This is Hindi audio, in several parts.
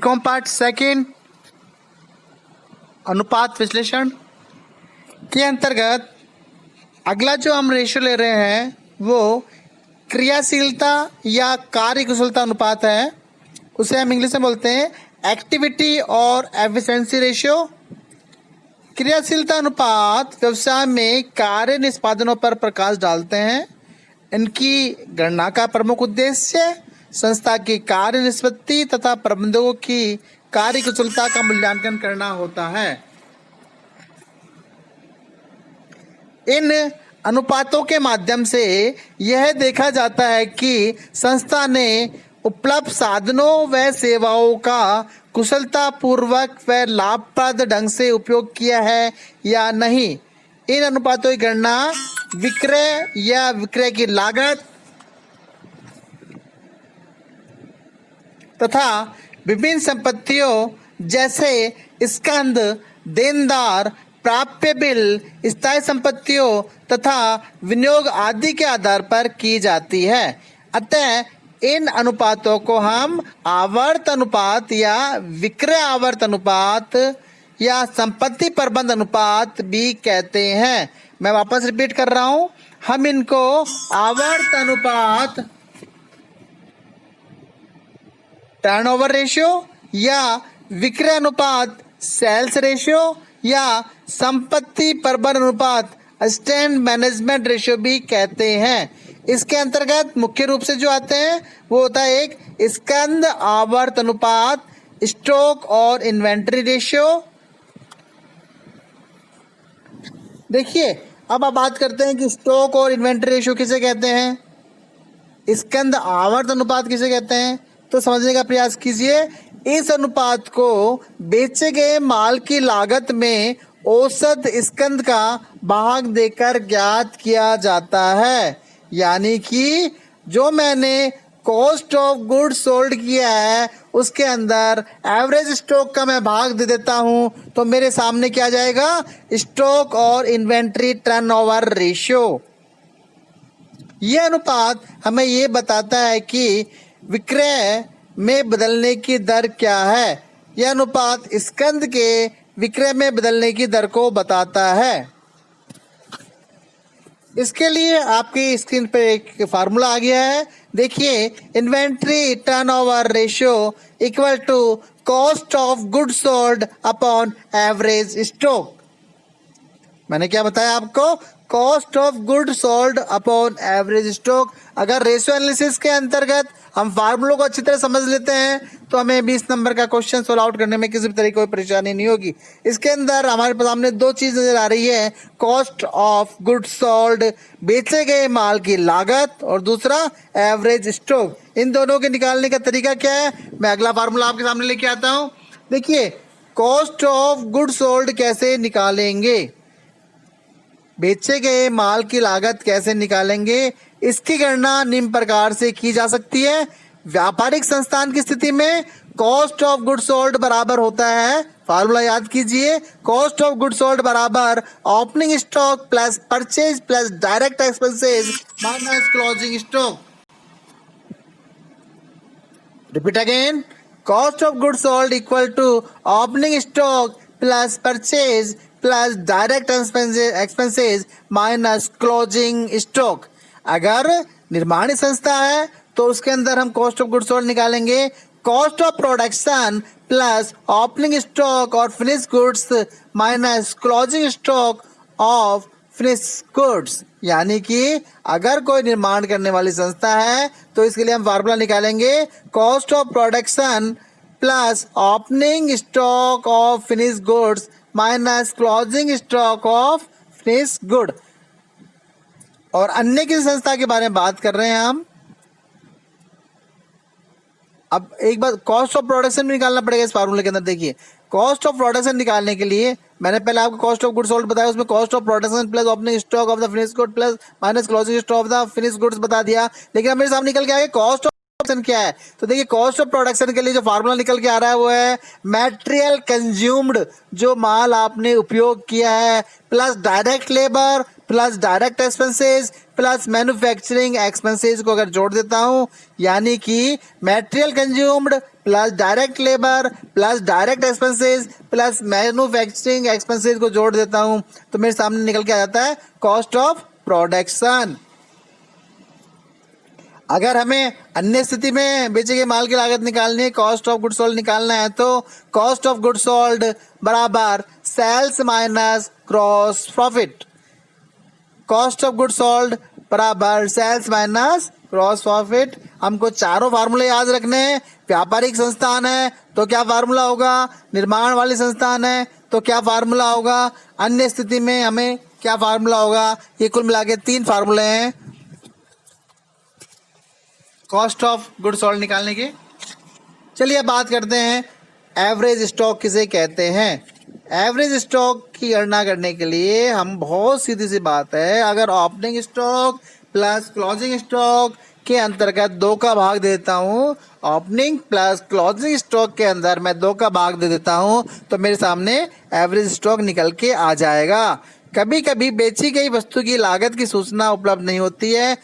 बीकॉम पार्ट सेकंड अनुपात विश्लेषण के अंतर्गत अगला जो हम रेशियो ले रहे हैं वो क्रियाशीलता या कार्यकुशलता अनुपात है। उसे हम इंग्लिश में बोलते हैं एक्टिविटी और एफिशिएंसी रेशियो। क्रियाशीलता अनुपात व्यवसाय में कार्य निष्पादनों पर प्रकाश डालते हैं। इनकी गणना का प्रमुख उद्देश्य संस्था की कार्य निष्पत्ति तथा प्रबंधकों की कार्यकुशलता का मूल्यांकन करना होता है। इन अनुपातों के माध्यम से यह देखा जाता है कि संस्था ने उपलब्ध साधनों व सेवाओं का कुशलतापूर्वक व लाभप्रद ढंग से उपयोग किया है या नहीं। इन अनुपातों की गणना विक्रय या विक्रय की लागत तथा विभिन्न संपत्तियों जैसे स्कंद, देनदार, प्राप्य बिल, स्थायी संपत्तियों तथा विनियोग आदि के आधार पर की जाती है। अतः इन अनुपातों को हम आवर्त अनुपात या विक्रय आवर्त अनुपात या संपत्ति प्रबंध अनुपात भी कहते हैं। मैं वापस रिपीट कर रहा हूं, हम इनको आवर्त अनुपात, टर्नओवर रेशियो या विक्रय अनुपात, सेल्स रेशियो या संपत्ति प्रबंध अनुपात, स्टैंड मैनेजमेंट रेशियो भी कहते हैं। इसके अंतर्गत मुख्य रूप से जो आते हैं वो होता है एक स्कंद आवर्त अनुपात, स्टॉक और इन्वेंट्री रेशियो। देखिए अब आप बात करते हैं कि स्टॉक और इन्वेंट्री रेशियो किसे कहते हैं, स्कंद आवर्त अनुपात किसे कहते हैं, तो समझने का प्रयास कीजिए। इस अनुपात को बेचे गए माल की लागत में औसत स्कंद का भाग देकर ज्ञात किया जाता है। यानी कि जो मैंने कॉस्ट ऑफ गुड्स सोल्ड किया है उसके अंदर एवरेज स्टॉक का मैं भाग दे देता हूं तो मेरे सामने क्या जाएगा, स्टॉक और इन्वेंट्री टर्नओवर रेशियो। यह अनुपात हमें ये बताता है कि विक्रय में बदलने की दर क्या है। यह अनुपात स्कंद के विक्रय में बदलने की दर को बताता है। इसके लिए आपकी स्क्रीन पे एक फार्मूला आ गया है। देखिए, inventory turnover ratio equal to cost of goods sold upon average stock. मैंने क्या बताया आपको, cost of good sold upon average stock. अगर रेशियो एनालिसिस के अंतर्गत हम फार्मूलों को अच्छी तरह समझ लेते हैं तो हमें 20 नंबर का क्वेश्चन सोल्व आउट करने में किसी भी तरह की कोई परेशानी नहीं होगी। इसके अंदर हमारे सामने दो चीज नजर आ रही है, कॉस्ट ऑफ गुड सोल्ड बेचे गए माल की लागत और दूसरा एवरेज स्टॉक। इन दोनों के निकालने का तरीका क्या है, मैं अगला फार्मूला आपके सामने लेके आता हूं। देखिए, कॉस्ट ऑफ गुड सोल्ड कैसे निकालेंगे, बेचे गए माल की लागत कैसे निकालेंगे, इसकी गणना निम्न प्रकार से की जा सकती है। व्यापारिक संस्थान की स्थिति में कॉस्ट ऑफ गुड सोल्ड बराबर होता है, फार्मूला याद कीजिए, कॉस्ट ऑफ गुड सोल्ड बराबर opening stock plus purchase plus direct expenses minus closing stock. Repeat again, cost of good sold equal to opening stock plus purchase plus direct expenses minus closing stock. अगर निर्माणी संस्था है तो उसके अंदर हम कॉस्ट ऑफ गुड्स सोल्ड निकालेंगे, cost of production plus opening stock और finish goods minus closing stock of finish goods. यानी कि अगर कोई निर्माण करने वाली संस्था है तो इसके लिए हम फार्मूला निकालेंगे, cost of production plus opening stock of finish goods minus closing stock of finish good. और अन्य किसी संस्था के बारे में बात कर रहे हैं हम। अब एक बार कॉस्ट ऑफ प्रोडक्शन भी निकालना पड़ेगा इस फार्मूले के अंदर। देखिए, कॉस्ट ऑफ प्रोडक्शन निकालने के लिए मैंने पहले आपको कॉस्ट ऑफ गुड्स सोल्ड बताया, उसमें cost of production plus opening stock of the finish good plus minus closing stock of the finish goods बता दिया। लेकिन अब मेरे सामने निकल के आया कॉस्ट ऑफ क्या है, तो देखिए कॉस्ट ऑफ प्रोडक्शन के लिए जो फार्मूला निकल के आ रहा है वो है मटेरियल कंज्यूम्ड, जो माल आपने उपयोग किया है, plus direct labour plus direct expenses plus manufacturing expenses को अगर जोड़ देता हूं, यानी कि material consumed plus direct labour plus direct expenses plus manufacturing expenses को जोड़ देता हूं तो मेरे सामने निकल के आ जाता है कॉस्ट ऑफ प्रोडक्शन। अगर हमें अन्य स्थिति में बेचे गए माल की लागत निकालनी है, कॉस्ट ऑफ गुड सोल्ड निकालना है, तो कॉस्ट ऑफ गुड सोल्ड बराबर sales minus gross profit. Cost of good sold बराबर सेल्स माइनस ग्रॉस प्रॉफिट। हमको चारों फार्मूले याद रखने हैं। व्यापारिक संस्थान है तो क्या फार्मूला होगा, निर्माण वाली संस्थान है तो क्या फार्मूला होगा, अन्य स्थिति में हमें क्या फार्मूला होगा। ये कुल मिला के 3 फार्मूले हैं कॉस्ट ऑफ गुड सोल्ड निकालने के। चलिए अब बात करते हैं एवरेज स्टॉक किसे कहते हैं। एवरेज स्टॉक की गणना करने के लिए हम बहुत सीधी सी बात है, अगर opening stock plus closing stock के अंतर्गत 2 का भाग देता हूँ, ओपनिंग प्लस क्लोजिंग स्टॉक के अंदर मैं 2 का भाग दे देता हूँ तो मेरे सामने एवरेज स्टॉक निकल के आ जाएगा। कभी कभी बेची गई वस्तु की लागत की सूचना उपलब्ध नहीं होती है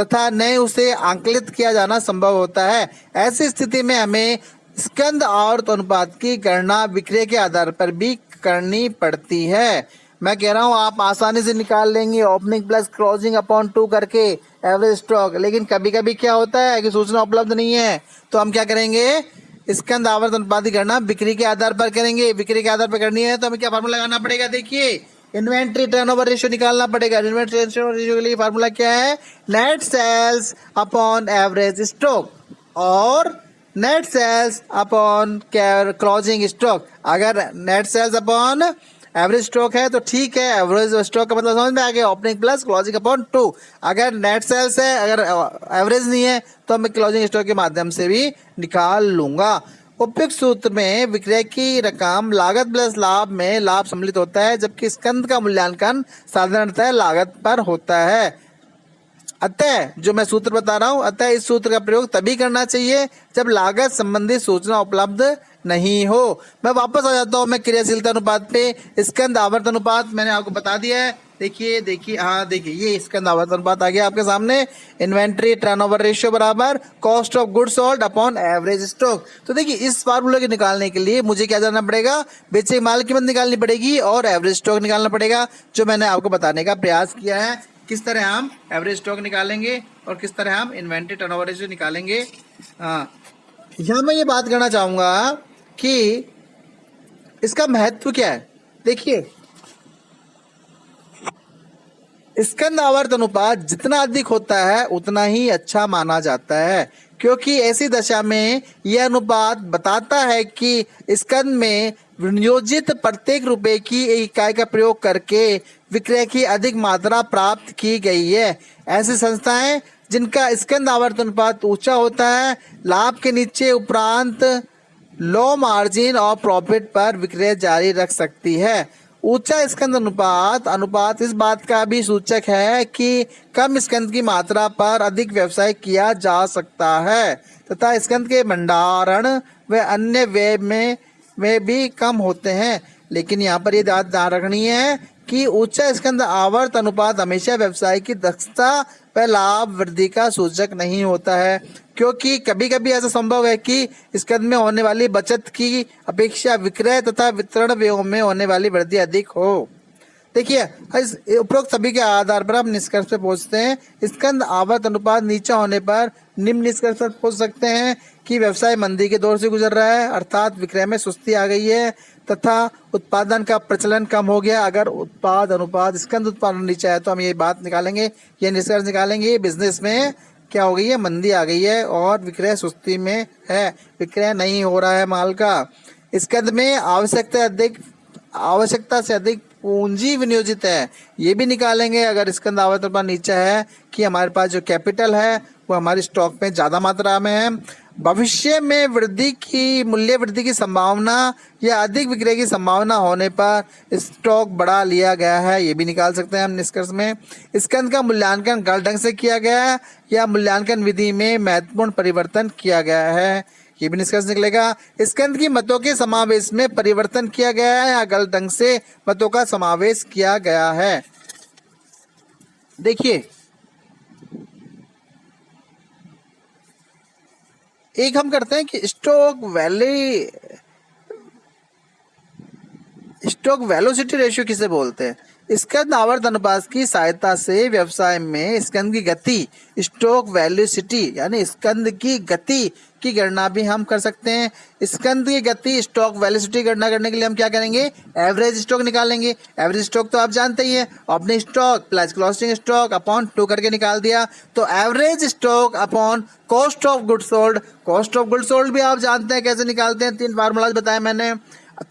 तथा न उसे आंकलित किया जाना संभव होता है। ऐसी स्थिति में हमें स्कंद आवर्त अनुपात की गणना विक्रय के आधार पर भी करनी पड़ती है। मैं कह रहा हूँ आप आसानी से निकाल लेंगे ओपनिंग प्लस क्लोजिंग अपॉन 2 करके एवरेज स्टॉक, लेकिन कभी कभी क्या होता है कि सूचना उपलब्ध नहीं है तो हम क्या करेंगे, स्कंद आवर्त अनुपात की गणना बिक्री के आधार पर करेंगे। बिक्री के आधार पर करनी है तो हमें क्या फार्मूला लगाना पड़ेगा, देखिए इन्वेंट्री टर्नओवर रेशियो निकालना पड़ेगा। इन्वेंट्री टर्नओवर रेशियो के लिए फार्मूला क्या है, net sales upon average stock और net sales upon closing stock. अगर net sales upon average stock है तो ठीक है, एवरेज स्टॉक का मतलब समझ में आ गया, ओपनिंग प्लस क्लोजिंग अपॉन 2। अगर नेट सेल्स है, अगर एवरेज नहीं है तो मैं क्लोजिंग स्टॉक के माध्यम से भी निकाल लूंगा। उपयुक्त सूत्र में विक्रय की रकम लागत प्लस लाभ में लाभ सम्मिलित होता है, जबकि स्कंद का मूल्यांकन साधारणतः लागत पर होता है। अतः जो मैं सूत्र बता रहा हूं, अतः इस सूत्र का प्रयोग तभी करना चाहिए जब लागत संबंधी सूचना उपलब्ध नहीं हो। मैं वापस आ जाता हूं मैं क्रियाशीलता अनुपात पे। स्कंद आवर्त अनुपात मैंने आपको बता दिया है, देखिए हाँ देखिए ये स्कंद आवर्त अनुपात आ गया आपके सामने। इन्वेंट्री टर्नओवर रेशियो बराबर cost of goods sold upon average stock. तो देखिए इस फार्मूले को निकालने के लिए मुझे क्या जानना पड़ेगा, बेचे माल कीमत निकालनी पड़ेगी और एवरेज स्टॉक निकालना पड़ेगा, जो मैंने आपको बताने का प्रयास किया है। किस तरह हम एवरेज स्टॉक निकालेंगे और किस तरह हम इन्वेंट्री टर्नओवर रेशियो निकालेंगे। यहाँ मैं ये बात करना चाहूँगा कि इसका महत्व क्या है। देखिए स्कंद आवर्त अनुपात जितना अधिक होता है उतना ही अच्छा माना जाता है, क्योंकि ऐसी दशा में यह अनुपात बताता है कि स्कंद में विनियोजित प्रत्येक रुपए की एक इकाई का प्रयोग करके विक्रय की अधिक मात्रा प्राप्त की गई है। ऐसी संस्थाएं जिनका स्कंद आवर्त अनुपात ऊंचा होता है लाभ के नीचे उपरांत लो मार्जिन और प्रॉफिट पर विक्रय जारी रख सकती है। ऊंचा स्कंद अनुपात इस बात का भी सूचक है कि कम स्कंद की मात्रा पर अधिक व्यवसाय किया जा सकता है तथा स्कंद के भंडारण व अन्य व्यय में भी कम होते हैं। लेकिन यहाँ पर ये बात ध्यान रखनी है कि उच्च स्कंद आवर्त अनुपात हमेशा व्यवसाय की दक्षता व लाभ वृद्धि का सूचक नहीं होता है, क्योंकि कभी कभी ऐसा संभव है कि स्कंद में होने वाली बचत की अपेक्षा विक्रय तथा वितरण व्ययों में होने वाली वृद्धि अधिक हो। देखिए इस उपरोक्त सभी के आधार पर हम निष्कर्ष पे पहुंचते हैं। स्कंद आवर्त अनुपात नीचा होने पर निम्न निष्कर्ष पर पहुंच सकते हैं कि व्यवसाय मंदी के दौर से गुजर रहा है, अर्थात विक्रय में सुस्ती आ गई है तथा उत्पादन का प्रचलन कम हो गया। अगर उत्पाद अनुपात स्कंद उत्पादन नीचा है तो हम ये बात निकालेंगे, ये निष्कर्ष निकालेंगे बिजनेस में क्या हो गई है, मंदी आ गई है और विक्रय सुस्ती में है, विक्रय नहीं हो रहा है माल का। स्कंद में आवश्यकता से अधिक पूंजी विनियोजित है, ये भी निकालेंगे। अगर स्कंद आवर्त अनुपात नीचा है कि हमारे पास जो कैपिटल है वो हमारी स्टॉक में ज़्यादा मात्रा में है। भविष्य में मूल्य वृद्धि की संभावना या अधिक विक्रय की संभावना होने पर स्टॉक बढ़ा लिया गया है, ये भी निकाल सकते हैं हम निष्कर्ष में। स्कंद का मूल्यांकन गलत ढंग से किया गया है या मूल्यांकन विधि में महत्वपूर्ण परिवर्तन किया गया है, ये भी निष्कर्ष निकलेगा। स्कंद की मतों के समावेश में परिवर्तन किया गया है या गलत ढंग से मतों का समावेश किया गया है। देखिए एक हम करते हैं कि स्टॉक वेलोसिटी रेशियो किसे बोलते हैं। स्कंद आवर्त अनुपात की सहायता से व्यवसाय में स्कंद की गति, स्टॉक वेलोसिटी यानी स्कंद की गति की गणना भी हम कर सकते हैं। स्कंद की गति स्टॉक वेलोसिटी गणना करने के लिए हम क्या करेंगे, एवरेज स्टॉक निकालेंगे। एवरेज स्टॉक तो आप जानते ही हैं, opening stock plus closing stock upon 2 करके निकाल दिया। तो average stock upon cost of goods sold, cost of goods sold भी आप जानते हैं कैसे निकालते हैं, 3 फार्मूलाज बताए मैंने।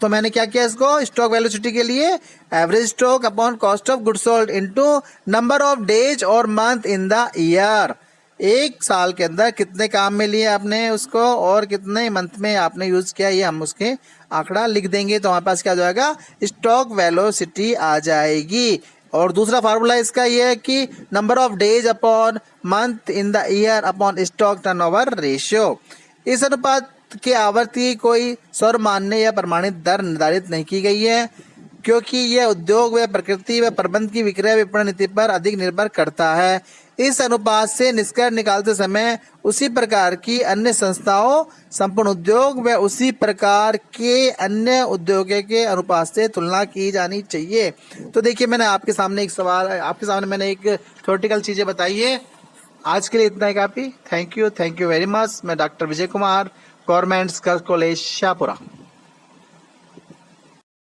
तो मैंने क्या किया, इसको स्टॉक वेलोसिटी के लिए average stock upon cost of goods sold into number of days और मंथ इन द ईयर। एक साल के अंदर कितने काम में लिए आपने उसको और कितने मंथ में आपने यूज किया, ये हम उसके आंकड़ा लिख देंगे तो हमारे पास क्या हो जाएगा, स्टॉक वेलोसिटी आ जाएगी। और दूसरा फार्मूला इसका ये है कि number of days upon month in the year upon stock turnover ratio. इस अनुपात की आवर्ती कोई सर्वमान्य या प्रमाणित दर निर्धारित नहीं की गई है, क्योंकि यह उद्योग व प्रकृति व प्रबंध की विक्रय विपणन नीति पर अधिक निर्भर करता है। इस अनुपात से निष्कर्ष निकालते समय उसी प्रकार की अन्य संस्थाओं, संपूर्ण उद्योग व उसी प्रकार के अन्य उद्योगों के अनुपात से तुलना की जानी चाहिए। तो देखिए, मैंने आपके सामने एक थ्योरेटिकल चीजें बताई है। आज के लिए इतना ही काफी। Thank you very much. मैं doctor Vijay Kumar, government girls college Shahpura.